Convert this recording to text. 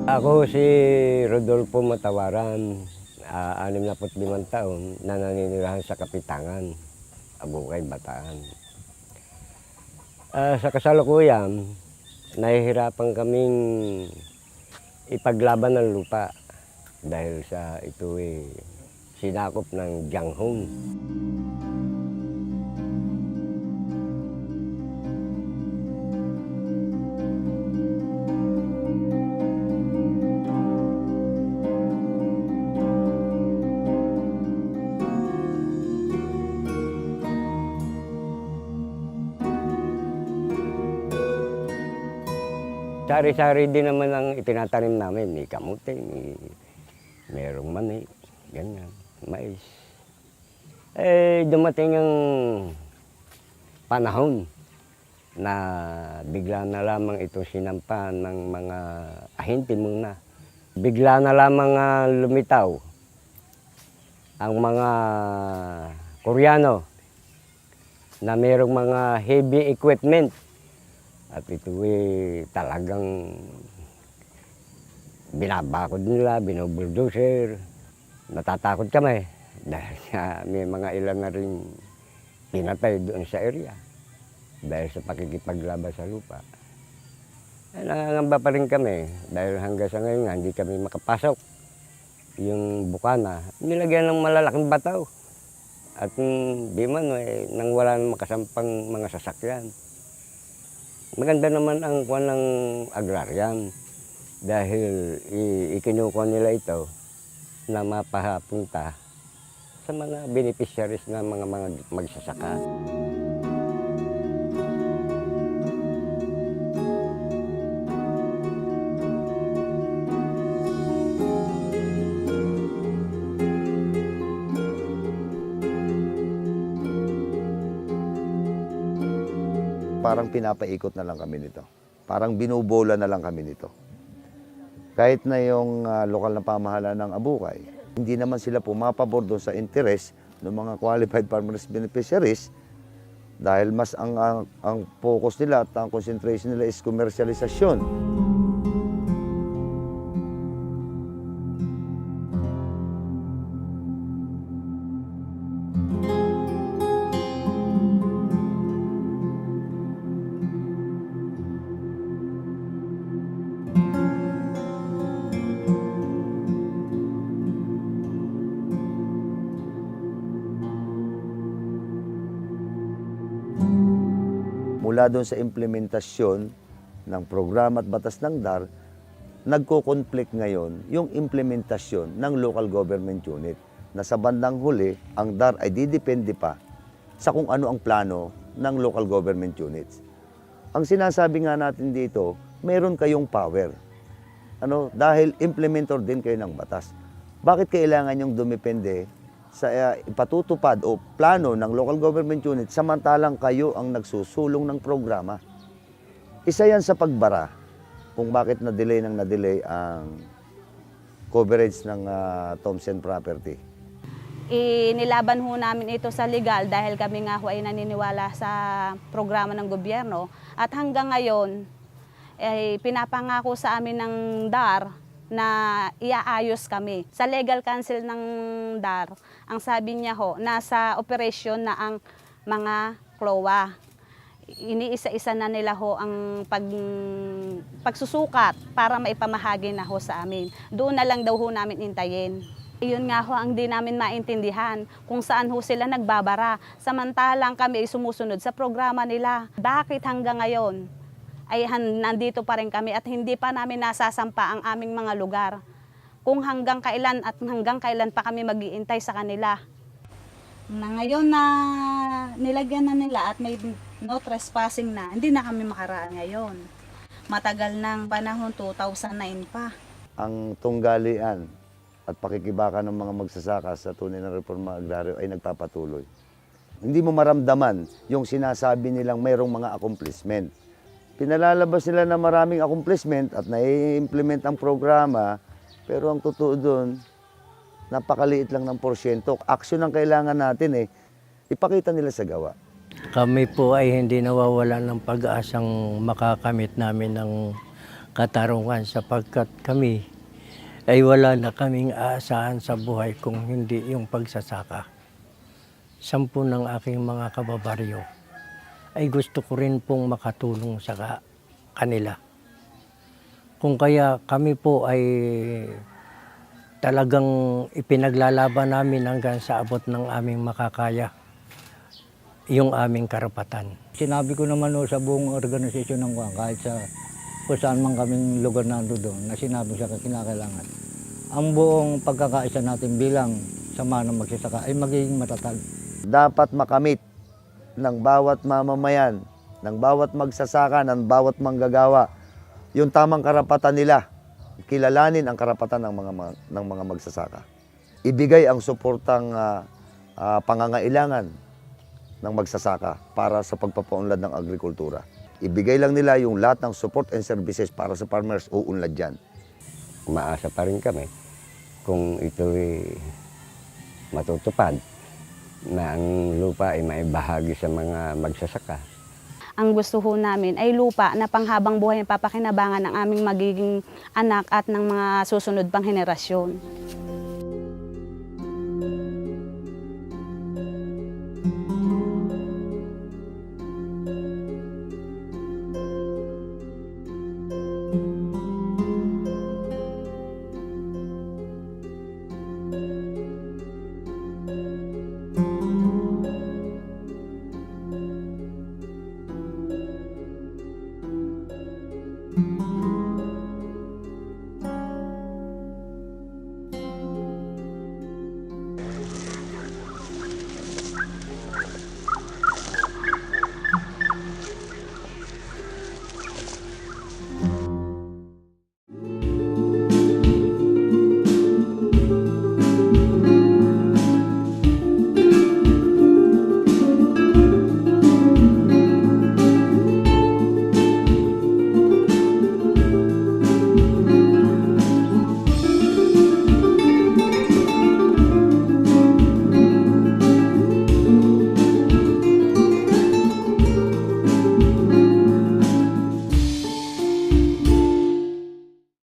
Ako si Rodolfo Matawaran, 65 taon, na naninirahan sa Kapitangan, Abukay, Bataan. Sa kasalukuyan, nahihirapan kaming ipaglaban ng lupa dahil sa ito sinakop ng Jianghong. Sari-sari din naman ang itinatanim namin. May kamote, merong mani, ganyan, mais. Dumating ang panahon na bigla na lamang ito sinampa ng mga ahente muna. Bigla na lamang lumitaw ang mga Koreano na merong mga heavy equipment. At ito talagang binabakod nila, binobuldoser. Natatakot kami dahil may mga ilan na rin pinatay doon sa area dahil sa pakikipaglaban sa lupa. Nangangamba pa rin kami dahil hanggang sa ngayon hindi kami makapasok. Yung bukana, nilagyan ng malalaking bataw. At di man, nang wala nang makasampang mga sasakyan. Maganda naman ang kuwan ng agraryan dahil ikinukuha nila ito na mapapunta sa mga beneficiaries ng mga magsasaka. Parang pinapaikot na lang kami nito. Parang binubola na lang kami nito. Kahit na yung lokal na pamahalaan ng Abukay, hindi naman sila pumapabor doon sa interest ng mga qualified farmers beneficiaries dahil mas ang focus nila at ang concentration nila is komersyalisasyon. Mula doon sa implementasyon ng programa at batas ng DAR, nagko-conflict ngayon yung implementasyon ng local government unit na sa bandang huli, ang DAR ay didepende pa sa kung ano ang plano ng local government units. Ang sinasabi nga natin dito, meron kayong power. Dahil implementor din kayo ng batas. Bakit kailangan yung dumepende sa ipatutupad o plano ng local government unit samantalang kayo ang nagsusulong ng programa? Isa yan sa pagbara kung bakit na-delay ang coverage ng Thompson property. Inilaban ho namin ito sa legal dahil kami nga ho ay naniniwala sa programa ng gobyerno at hanggang ngayon ay pinapangako sa amin ng DAR na iaayos kami. Sa legal counsel ng DAR, ang sabi niya ho, nasa operasyon na ang mga CLOA. Iniisa-isa na nila ho ang pagsusukat para maipamahagi na ho sa amin. Doon na lang daw ho namin intayin. Iyon nga ho ang di namin maintindihan kung saan ho sila nagbabara. Samantalang kami ay sumusunod sa programa nila. Bakit hanggang ngayon ay nandito pa rin kami at hindi pa namin nasasampa ang aming mga lugar? Kung hanggang kailan pa kami mag-iintay sa kanila. Na ngayon na nilagyan na nila at may no trespassing na, hindi na kami makaraan ngayon. Matagal ng panahon, 2009 pa. Ang tunggalian at pakikibaka ng mga magsasaka sa tunay na reforma agraryo ay nagpapatuloy. Hindi mo maramdaman yung sinasabi nilang mayroong mga accomplishment. Pinalalabas nila na maraming accomplishment at nai-implement ang programa, pero ang totoo doon, napakaliit lang ng porsyento. Action ang kailangan natin ipakita nila sa gawa. Kami po ay hindi nawawala ng pag-asang makakamit namin ng katarungan sapagkat kami ay wala na kaming aasahan sa buhay kung hindi yung pagsasaka. 10 ng aking mga kababaryo ay gusto ko rin pong makatulong sa kanila. Kung kaya kami po ay talagang ipinaglalaban namin hanggang sa abot ng aming makakaya yung aming karapatan. Sinabi ko naman sa buong organisasyon ng Kuwan, kahit sa kung saan man kaming lugar na doon, na sinabi sa kinakailangan. Ang buong pagkakaisa natin bilang sama ng magsasaka ay magiging matatag. Dapat makamit ng bawat mamamayan, ng bawat magsasaka, ng bawat manggagawa, yung tamang karapatan nila. Kilalanin ang karapatan ng mga magsasaka. Ibigay ang suportang pangangailangan ng magsasaka para sa pagpapaunlad ng agrikultura. Ibigay lang nila yung lahat ng support and services para sa farmers, uunlad dyan. Umaasa pa rin kami kung ito'y matutupad na ang lupa ay maibahagi sa mga magsasaka. Ang gusto ho namin ay lupa na panghabang buhay na papakinabangan ng aming magiging anak at ng mga susunod pang henerasyon.